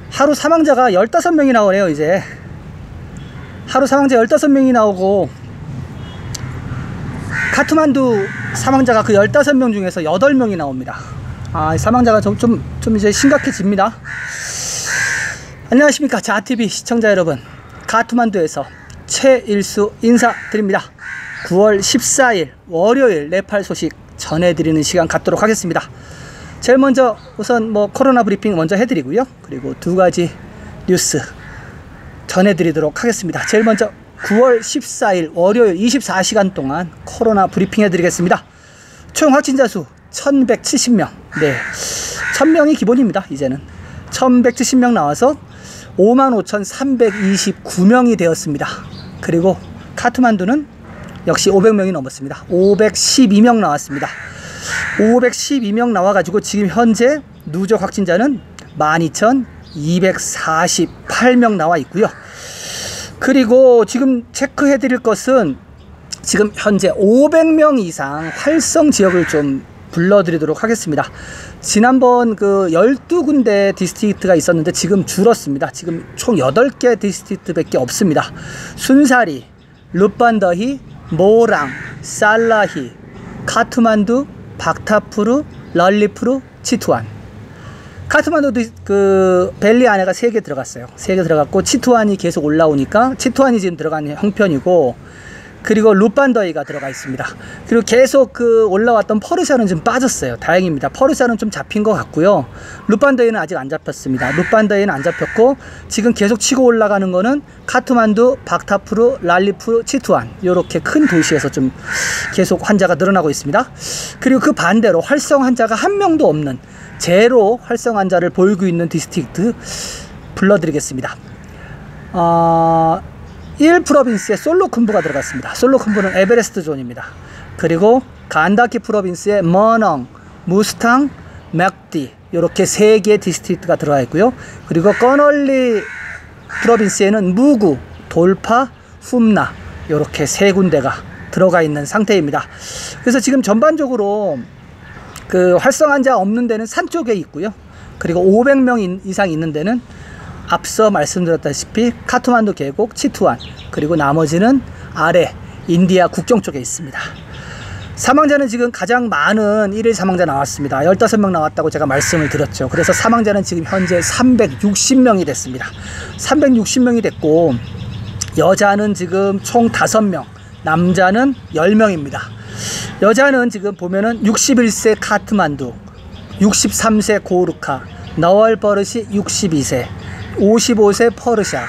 하루 사망자가 15명이 나오네요. 이제 하루 사망자 15명이 나오고, 카트만두 사망자가 그 15명 중에서 8명이 나옵니다. 사망자가 좀 이제 심각해집니다. 안녕하십니까, 자TV 시청자 여러분, 카트만두에서 최일수 인사드립니다. 9월 14일 월요일 네팔 소식 전해드리는 시간 갖도록 하겠습니다. 제일 먼저 우선 코로나 브리핑 먼저 해드리고요. 그리고 두 가지 뉴스 전해드리도록 하겠습니다. 제일 먼저 9월 14일 월요일 24시간 동안 코로나 브리핑 해드리겠습니다. 총 확진자 수 1170명. 네, 1000명이 기본입니다. 이제는 1170명 나와서 55,329명이 되었습니다. 그리고 카트만두는 역시 500명이 넘었습니다. 512명 나왔습니다. 512명 나와가지고 지금 현재 누적 확진자는 12,248명 나와 있고요. 그리고 지금 체크해 드릴 것은 지금 현재 500명 이상 활성 지역을 좀 불러드리도록 하겠습니다. 지난번 그 12군데 디스트릭트가 있었는데 지금 줄었습니다. 지금 총 8개 디스트릭트 밖에 없습니다. 순사리, 루반더히, 모랑, 살라히, 카트만두, 박타푸르, 랄리푸르, 치투안. 카트만두도 그 벨리 안에가 3개 들어갔어요. 3개 들어갔고, 치투안이 계속 올라오니까 치투안이 지금 들어간 형편이고, 그리고 루반더히가 들어가 있습니다. 그리고 계속 그 올라왔던 퍼르샤는 좀 빠졌어요. 다행입니다. 퍼르샤는 좀 잡힌 것 같고요. 루반더히는 아직 안 잡혔습니다. 루반더히는 안 잡혔고, 지금 계속 치고 올라가는 거는 카트만두, 박타푸르, 랄리푸르, 치투안, 이렇게 큰 도시에서 좀 계속 환자가 늘어나고 있습니다. 그리고 그 반대로 활성 환자가 한 명도 없는 제로 활성 환자를 보이고 있는 디스트릭트 불러드리겠습니다. 1프로빈스에 솔로쿤부가 들어갔습니다. 솔로쿤부는 에베레스트 존입니다. 그리고 간다키 프로빈스에 머넝, 무스탕, 맥디, 이렇게 3개 디스트릭트가 들어가 있고요. 그리고 꺼널리 프로빈스에는 무구, 돌파, 훔나, 이렇게 3군데가 들어가 있는 상태입니다. 그래서 지금 전반적으로 그 활성 환자 없는 데는 산 쪽에 있고요. 그리고 500명 이상 있는 데는 앞서 말씀드렸다시피 카트만두 계곡, 치투안, 그리고 나머지는 아래 인디아 국경 쪽에 있습니다. 사망자는 지금 가장 많은 1일 사망자 나왔습니다. 15명 나왔다고 제가 말씀을 드렸죠. 그래서 사망자는 지금 현재 360명이 됐습니다. 360명이 됐고, 여자는 지금 총 5명, 남자는 10명입니다. 여자는 지금 보면은 61세 카트만두, 63세 고르카, 너월버릇이 62세, 55세 퍼르샤,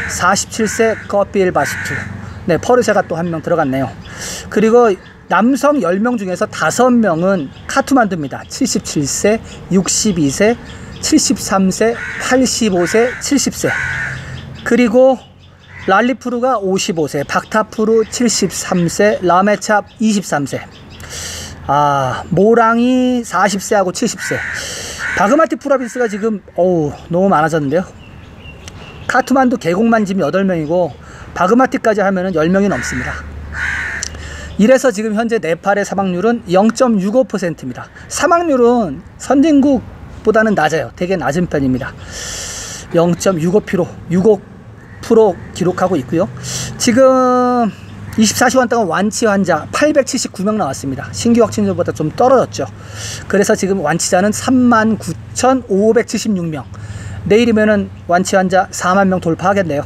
47세 커필 바스투. 네, 퍼르샤가 또 한 명 들어갔네요. 그리고 남성 10명 중에서 5명은 카트만두입니다. 77세, 62세, 73세, 85세, 70세. 그리고 랄리푸르가 55세, 박타푸르 73세, 라메찹 23세. 모랑이 40세하고 70세. 바그마티 프로빈스가 지금 너무 많아졌는데요. 카트만두 계곡만 지금 8명이고 바그마티까지 하면은 10명이 넘습니다. 이래서 지금 현재 네팔의 사망률은 0.65%입니다. 사망률은 선진국보다는 낮아요. 되게 낮은 편입니다. 0.65% 기록하고 있고요. 지금 24시간 동안 완치 환자 879명 나왔습니다. 신규 확진자보다 좀 떨어졌죠. 그래서 지금 완치자는 39,576명. 내일이면은 완치 환자 4만 명 돌파하겠네요.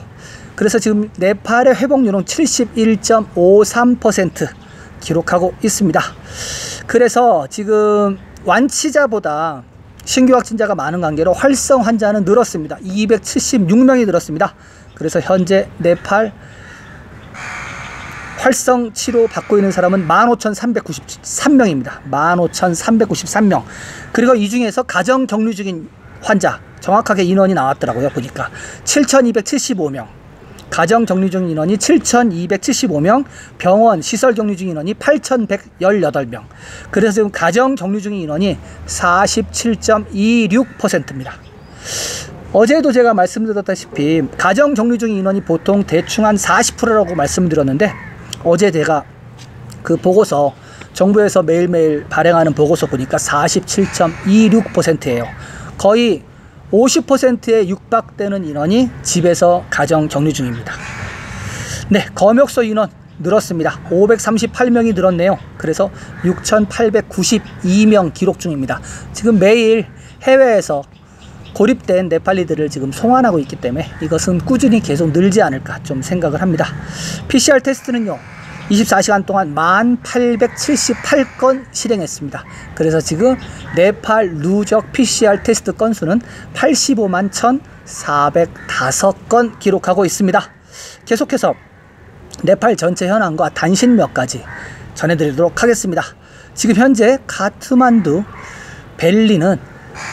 그래서 지금 네팔의 회복률은 71.53% 기록하고 있습니다. 그래서 지금 완치자보다 신규 확진자가 많은 관계로 활성 환자는 늘었습니다. 276명이 늘었습니다. 그래서 현재 네팔 활성 치료 받고 있는 사람은 15,393명입니다. 15,393명. 그리고 이 중에서 가정 격리 중인 환자, 정확하게 인원이 나왔더라고요. 보니까 7,275명. 가정 격리 중 인원이 7,275명, 병원 시설 격리 중 인원이 8,118명. 그래서 지금 가정 격리 중 인원이 47.26%입니다. 어제도 제가 말씀드렸다시피 가정 격리 중 인원이 보통 대충 한 40%라고 말씀드렸는데, 어제 제가 그 보고서 정부에서 매일매일 발행하는 보고서 보니까 47.26%예요. 거의 50%에 육박되는 인원이 집에서 가정 격리 중입니다. 네, 검역소 인원 늘었습니다. 538명이 늘었네요. 그래서 6,892명 기록 중입니다. 지금 매일 해외에서 고립된 네팔리들을 지금 송환하고 있기 때문에 이것은 꾸준히 계속 늘지 않을까 좀 생각을 합니다. PCR 테스트는요, 24시간 동안 1878건 실행했습니다. 그래서 지금 네팔 누적 PCR 테스트 건수는 85만 1,405건 기록하고 있습니다. 계속해서 네팔 전체 현황과 단신 몇 가지 전해드리도록 하겠습니다. 지금 현재 카트만두, 벨리는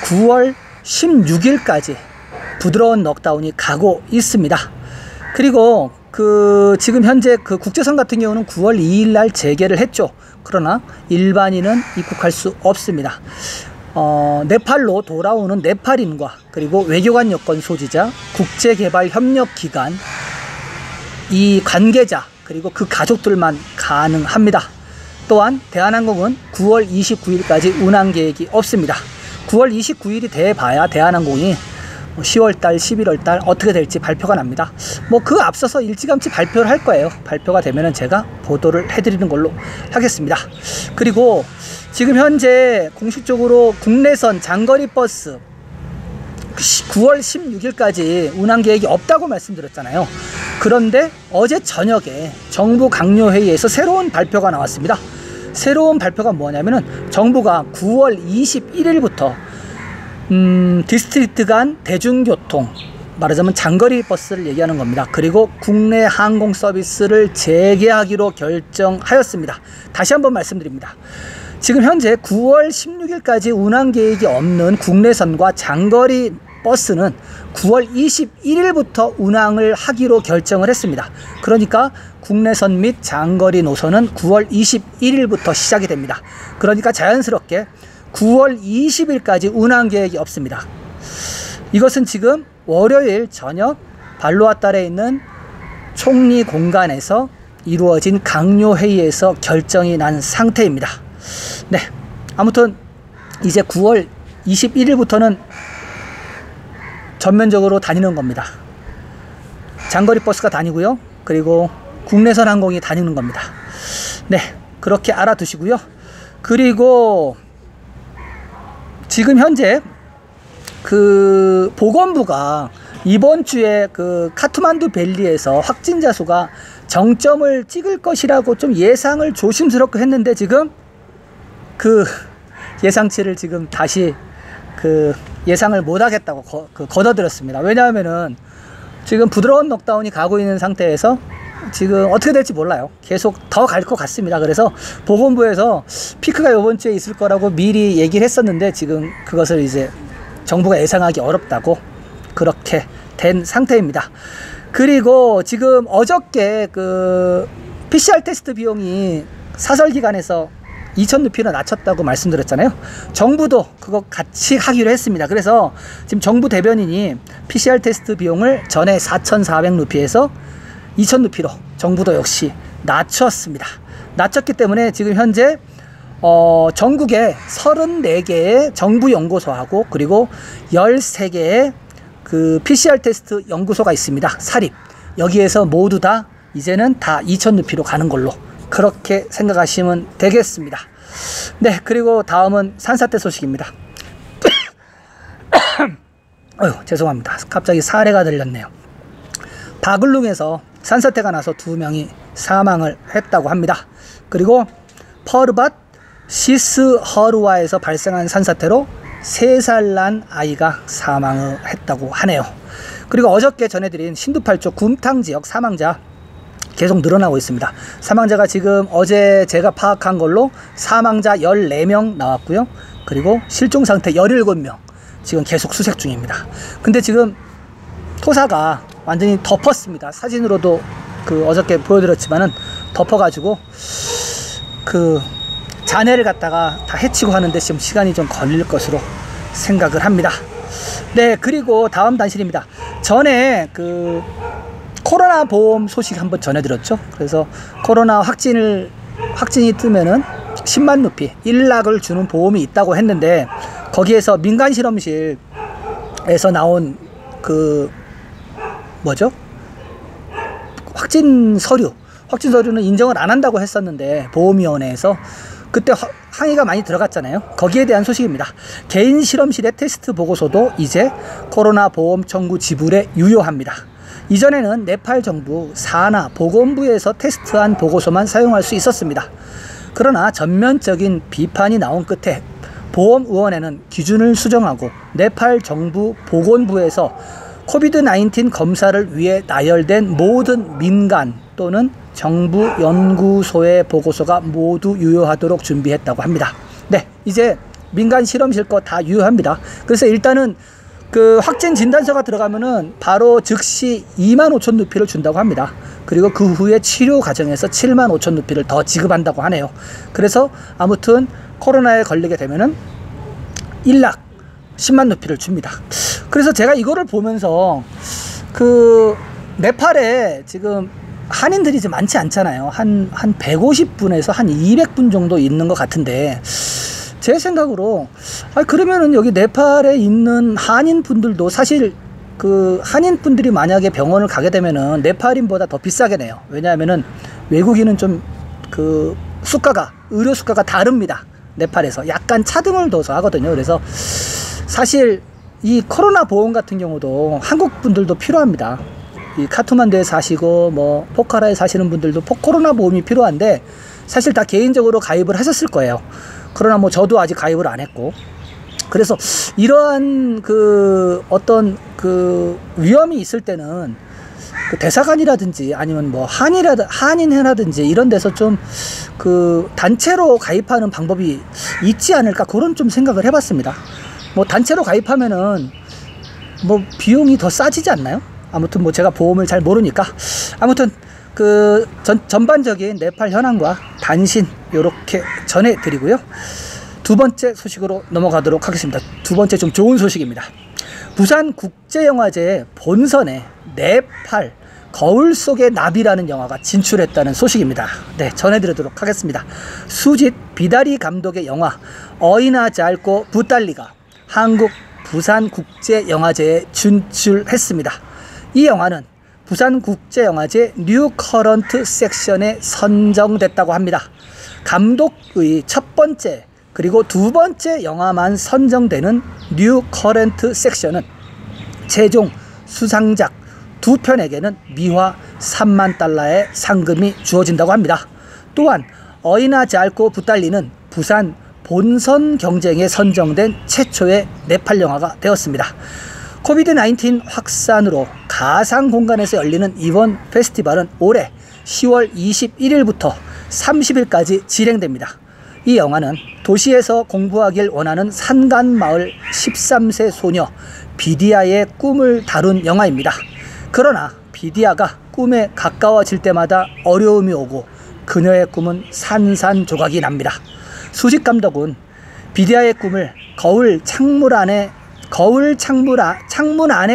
9월 16일까지 부드러운 넉다운이 가고 있습니다. 그리고 지금 현재 국제선 같은 경우는 9월 2일 날 재개를 했죠. 그러나 일반인은 입국할 수 없습니다. 네팔로 돌아오는 네팔인과 그리고 외교관 여권 소지자, 국제개발협력기관 이 관계자 그리고 그 가족들만 가능합니다. 또한 대한항공은 9월 29일까지 운항 계획이 없습니다. 9월 29일이 돼봐야 대한항공이 10월달, 11월달 어떻게 될지 발표가 납니다. 그 앞서서 일찌감치 발표를 할 거예요. 발표가 되면은 제가 보도를 해드리는 걸로 하겠습니다. 그리고 지금 현재 공식적으로 국내선 장거리 버스 9월 16일까지 운항 계획이 없다고 말씀드렸잖아요. 그런데 어제 저녁에 정부 강요회의에서 새로운 발표가 나왔습니다. 새로운 발표가 뭐냐면은 정부가 9월 21일부터 디스트릭트 간 대중교통, 말하자면 장거리 버스를 얘기하는 겁니다. 그리고 국내 항공 서비스를 재개하기로 결정하였습니다. 다시 한번 말씀드립니다. 지금 현재 9월 16일까지 운항 계획이 없는 국내선과 장거리 버스는 9월 21일부터 운항을 하기로 결정을 했습니다. 그러니까 국내선 및 장거리 노선은 9월 21일부터 시작이 됩니다. 그러니까 자연스럽게 9월 20일까지 운항 계획이 없습니다. 이것은 지금 월요일 저녁 발로아딸에 있는 총리 공간에서 이루어진 강요회의에서 결정이 난 상태입니다. 네, 아무튼 이제 9월 21일부터는 전면적으로 다니는 겁니다. 장거리 버스가 다니고요. 그리고 국내선 항공이 다니는 겁니다. 네, 그렇게 알아두시고요. 그리고 지금 현재 보건부가 이번 주에 카트만두 벨리에서 확진자 수가 정점을 찍을 것이라고 좀 예상을 조심스럽게 했는데 지금 예상치를 지금 다시 예상을 못하겠다고 걷어들였습니다. 왜냐하면은 지금 부드러운 넉다운이 가고 있는 상태에서 지금 어떻게 될지 몰라요. 계속 더 갈 것 같습니다. 그래서 보건부에서 피크가 이번 주에 있을 거라고 미리 얘기를 했었는데 지금 그것을 이제 정부가 예상하기 어렵다고 그렇게 된 상태입니다. 그리고 지금 어저께 PCR 테스트 비용이 사설기관에서 2,000루피로 낮췄다고 말씀드렸잖아요. 정부도 그거 같이 하기로 했습니다. 그래서 지금 정부 대변인이 PCR 테스트 비용을 전에 4,400루피에서 2,000루피로 정부도 역시 낮췄습니다. 낮췄기 때문에 지금 현재 전국에 34개의 정부 연구소하고 그리고 13개의 PCR 테스트 연구소가 있습니다. 사립. 여기에서 모두 다 이제는 다 2,000루피로 가는 걸로 그렇게 생각하시면 되겠습니다. 네, 그리고 다음은 산사태 소식입니다. 죄송합니다. 갑자기 사례가 들렸네요. 바글룽에서 산사태가 나서 2명이 사망을 했다고 합니다. 그리고 퍼르밭 시스허루아에서 발생한 산사태로 3살 난 아이가 사망을 했다고 하네요. 그리고 어저께 전해드린 신두팔 쪽 굼탕 지역 사망자 계속 늘어나고 있습니다. 사망자가 지금 어제 제가 파악한 걸로 사망자 14명 나왔고요. 그리고 실종 상태 17명 지금 계속 수색 중입니다. 근데 지금 토사가 완전히 덮었습니다. 사진으로도 어저께 보여드렸지만은 덮어가지고 잔해를 갖다가 다 해치고 하는데 지금 시간이 좀 걸릴 것으로 생각을 합니다. 네, 그리고 다음 단신입니다. 전에 코로나 보험 소식 한번 전해드렸죠. 그래서 코로나 확진이 뜨면은 10만 루피 1락을 주는 보험이 있다고 했는데, 거기에서 민간 실험실에서 나온 그 뭐죠? 확진 서류는 인정을 안 한다고 했었는데, 보험위원회에서 그때 항의가 많이 들어갔잖아요. 거기에 대한 소식입니다. 개인 실험실의 테스트 보고서도 이제 코로나 보험 청구 지불에 유효합니다. 이전에는 네팔 정부 사나 보건부에서 테스트한 보고서만 사용할 수 있었습니다. 그러나 전면적인 비판이 나온 끝에 보험의원회는 기준을 수정하고 네팔 정부 보건부에서 코비드-19 검사를 위해 나열된 모든 민간 또는 정부 연구소의 보고서가 모두 유효하도록 준비했다고 합니다. 네, 이제 민간 실험실 거 다 유효합니다. 그래서 일단은 그 확진 진단서가 들어가면은 바로 즉시 25,000 루피를 준다고 합니다. 그리고 그 후에 치료 과정에서 75,000 루피를 더 지급한다고 하네요. 그래서 아무튼 코로나에 걸리게 되면은 1락 10만 루피를 줍니다. 그래서 제가 이거를 보면서 그 네팔에 지금 한인들이 이제 많지 않잖아요. 한 150분에서 한 200분 정도 있는 것 같은데, 제 생각으로 그러면은 여기 네팔에 있는 한인 분들도 사실 그 한인 분들이 만약에 병원을 가게 되면은 네팔인보다 더 비싸게 내요. 왜냐하면은 외국인은 좀 그 의료 수가가 다릅니다. 네팔에서 약간 차등을 둬서 하거든요. 그래서 사실 이 코로나 보험 같은 경우도 한국 분들도 필요합니다. 이 카트만두에 사시고 뭐 포카라에 사시는 분들도 코로나 보험이 필요한데, 사실 다 개인적으로 가입을 하셨을 거예요. 그러나 뭐 저도 아직 가입을 안 했고, 그래서 이러한 그 어떤 그 위험이 있을 때는 그 대사관이라든지 아니면 뭐 한인회라든지 이런 데서 좀 그 단체로 가입하는 방법이 있지 않을까, 그런 좀 생각을 해봤습니다. 뭐 단체로 가입하면은 뭐 비용이 더 싸지지 않나요? 아무튼 뭐 제가 보험을 잘 모르니까, 아무튼 그 전반적인 네팔 현황과 단신 요렇게 전해드리고요. 두 번째 소식으로 넘어가도록 하겠습니다. 두 번째 좀 좋은 소식입니다. 부산국제영화제 본선에 네팔 거울 속의 나비라는 영화가 진출했다는 소식입니다. 네, 전해드리도록 하겠습니다. 수짓 비다리 감독의 영화 어이나 잘고 부딸리가 한국 부산국제영화제에 진출했습니다. 이 영화는 부산국제영화제 뉴 커런트 섹션에 선정됐다고 합니다. 감독의 첫 번째 그리고 두 번째 영화만 선정되는 뉴 커런트 섹션은 최종 수상작 두 편에게는 미화 3만 달러의 상금이 주어진다고 합니다. 또한 어이나 잘고 부딸리는 부산 본선 경쟁에 선정된 최초의 네팔 영화가 되었습니다. 코비드-19 확산으로 가상 공간에서 열리는 이번 페스티벌은 올해 10월 21일부터 30일까지 진행됩니다. 이 영화는 도시에서 공부하길 원하는 산간마을 13세 소녀 비디아의 꿈을 다룬 영화입니다. 그러나 비디아가 꿈에 가까워질 때마다 어려움이 오고 그녀의 꿈은 산산조각이 납니다. 수직 감독은 비디아의 꿈을 거울 창문 안에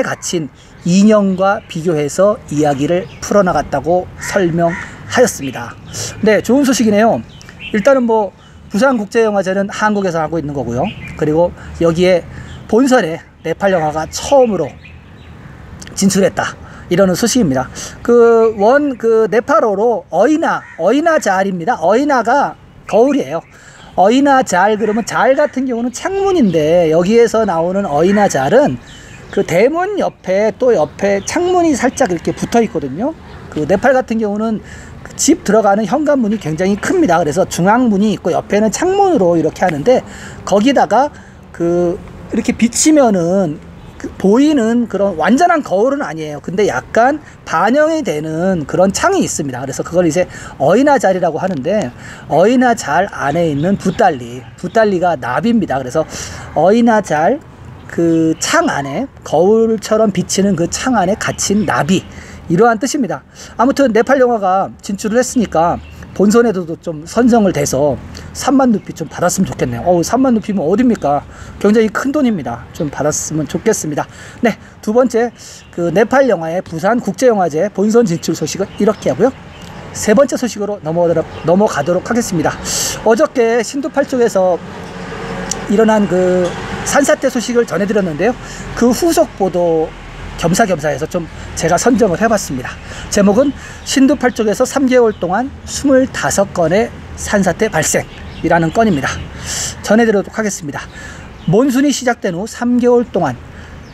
갇힌 인형과 비교해서 이야기를 풀어나갔다고 설명하였습니다. 네, 좋은 소식이네요. 일단은 뭐 부산국제영화제는 한국에서 하고 있는 거고요. 그리고 여기에 본선에 네팔 영화가 처음으로 진출했다, 이러는 소식입니다. 그 네팔어로 어이나 잘입니다. 어이나가 거울이에요. 어이나 잘, 그러면 잘 같은 경우는 창문인데, 여기에서 나오는 어이나 잘은 그 대문 옆에 또 옆에 창문이 살짝 이렇게 붙어 있거든요. 그 네팔 같은 경우는 집 들어가는 현관문이 굉장히 큽니다. 그래서 중앙문이 있고 옆에는 창문으로 이렇게 하는데, 거기다가 그 이렇게 비치면은 보이는 그런 완전한 거울은 아니에요. 근데 약간 반영이 되는 그런 창이 있습니다. 그래서 그걸 이제 어이나 잘이라고 하는데, 어이나 잘 안에 있는 부딸리가 나비입니다. 그래서 어이나 잘 그 창 안에, 거울처럼 비치는 그 창 안에 갇힌 나비, 이러한 뜻입니다. 아무튼 네팔 영화가 진출을 했으니까 본선에도 좀 선정을 돼서 3만 루피 좀 받았으면 좋겠네요. 3만 루피면 어딥니까? 굉장히 큰 돈입니다. 좀 받았으면 좋겠습니다. 네, 두 번째 그 네팔 영화의 부산 국제영화제 본선 진출 소식은 이렇게 하고요. 세 번째 소식으로 넘어가도록 하겠습니다. 어저께 신두팔 쪽에서 일어난 그 산사태 소식을 전해드렸는데요. 그 후속 보도 겸사겸사해서 좀 제가 선정을 해봤습니다. 제목은 신두팔 쪽에서 3개월 동안 25건의 산사태 발생이라는 건입니다. 전해드리도록 하겠습니다. 몬순이 시작된 후 3개월 동안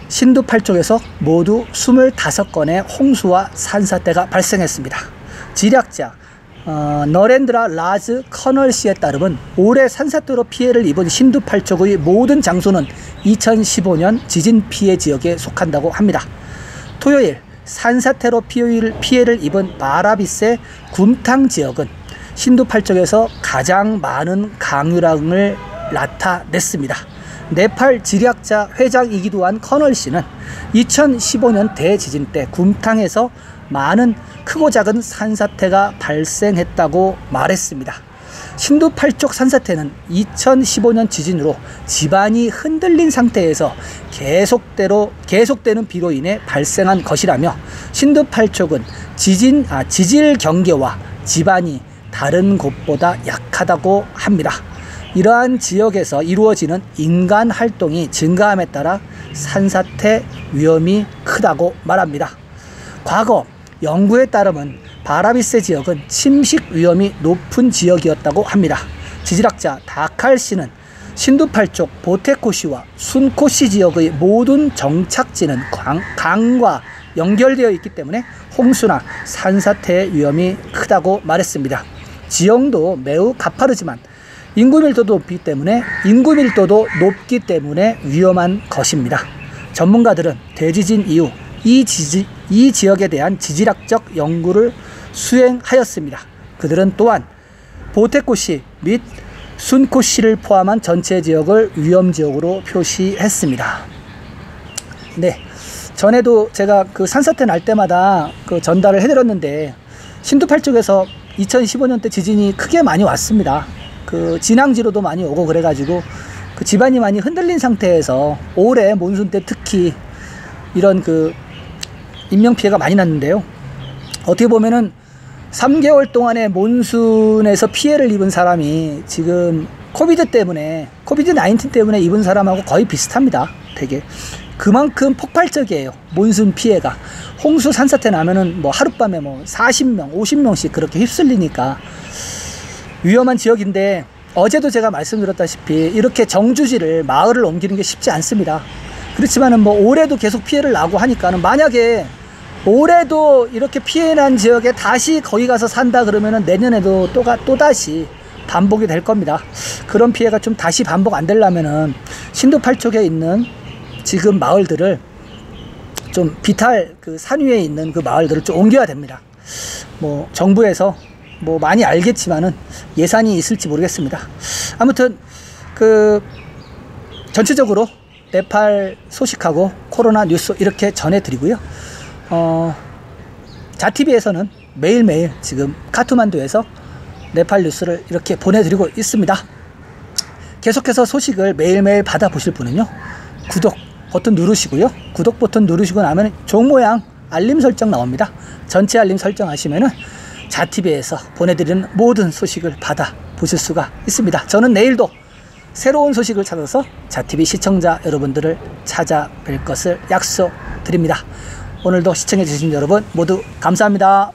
신두팔 쪽에서 모두 25건의 홍수와 산사태가 발생했습니다. 지략자 너렌드라 라즈 커널씨에 따르면 올해 산사태로 피해를 입은 신두팔 쪽의 모든 장소는 2015년 지진 피해 지역에 속한다고 합니다. 토요일 산사태로 피해를 입은 바라비세 굼탕 지역은 신두팔 쪽에서 가장 많은 강유량을 나타냈습니다. 네팔 지략자 회장이기도 한 커널씨는 2015년 대지진 때 굼탕에서 많은 크고 작은 산사태가 발생했다고 말했습니다. 신두팔 쪽 산사태는 2015년 지진으로 지반이 흔들린 상태에서 계속되는 비로 인해 발생한 것이라며 신두팔 쪽은 지질 경계와 지반이 다른 곳보다 약하다고 합니다. 이러한 지역에서 이루어지는 인간 활동이 증가함에 따라 산사태 위험이 크다고 말합니다. 과거 연구에 따르면 바라비세 지역은 침식 위험이 높은 지역이었다고 합니다. 지질학자 다칼씨는 신두팔 쪽 보테코시와 순코시 지역의 모든 정착지는 강과 연결되어 있기 때문에 홍수나 산사태의 위험이 크다고 말했습니다. 지형도 매우 가파르지만 인구 밀도도 높기 때문에 위험한 것입니다. 전문가들은 대지진 이후 이 지역에 대한 지질학적 연구를 수행하였습니다. 그들은 또한 보테코시 및 순코시를 포함한 전체 지역을 위험지역으로 표시했습니다. 네, 전에도 제가 그 산사태 날 때마다 그 전달을 해드렸는데 신두팔 쪽에서 2015년 때 지진이 크게 많이 왔습니다. 그 진앙지로도 많이 오고 그래가지고 그 지반이 많이 흔들린 상태에서 올해 몬순 때 특히 이런 그 인명피해가 많이 났는데요. 어떻게 보면은 3개월 동안의 몬순에서 피해를 입은 사람이 지금 코비드 19 때문에 입은 사람하고 거의 비슷합니다. 되게 그만큼 폭발적이에요. 몬순 피해가. 홍수 산사태 나면은 뭐 하룻밤에 뭐 40명 50명씩 그렇게 휩쓸리니까 위험한 지역인데, 어제도 제가 말씀드렸다시피 이렇게 정주지를 마을을 옮기는 게 쉽지 않습니다. 그렇지만은 뭐 올해도 계속 피해를 나고 하니까는, 만약에 올해도 이렇게 피해난 지역에 다시 거기 가서 산다 그러면은 내년에도 또다시 반복이 될 겁니다. 그런 피해가 좀 다시 반복 안 되려면은 신두팔 쪽에 있는 지금 마을들을 좀 비탈 그 산 위에 있는 그 마을들을 좀 옮겨야 됩니다. 뭐 정부에서 뭐 많이 알겠지만은 예산이 있을지 모르겠습니다. 아무튼 그 전체적으로 네팔 소식하고 코로나 뉴스 이렇게 전해드리고요. 자TV에서는 매일매일 지금 카트만두에서 네팔 뉴스를 이렇게 보내드리고 있습니다. 계속해서 소식을 매일매일 받아보실 분은요, 구독 버튼 누르시고요. 구독 버튼 누르시고 나면 종 모양 알림 설정 나옵니다. 전체 알림 설정하시면은 자TV에서 보내드리는 모든 소식을 받아보실 수가 있습니다. 저는 내일도 새로운 소식을 찾아서 자TV 시청자 여러분들을 찾아뵐 것을 약속드립니다. 오늘도 시청해주신 여러분 모두 감사합니다.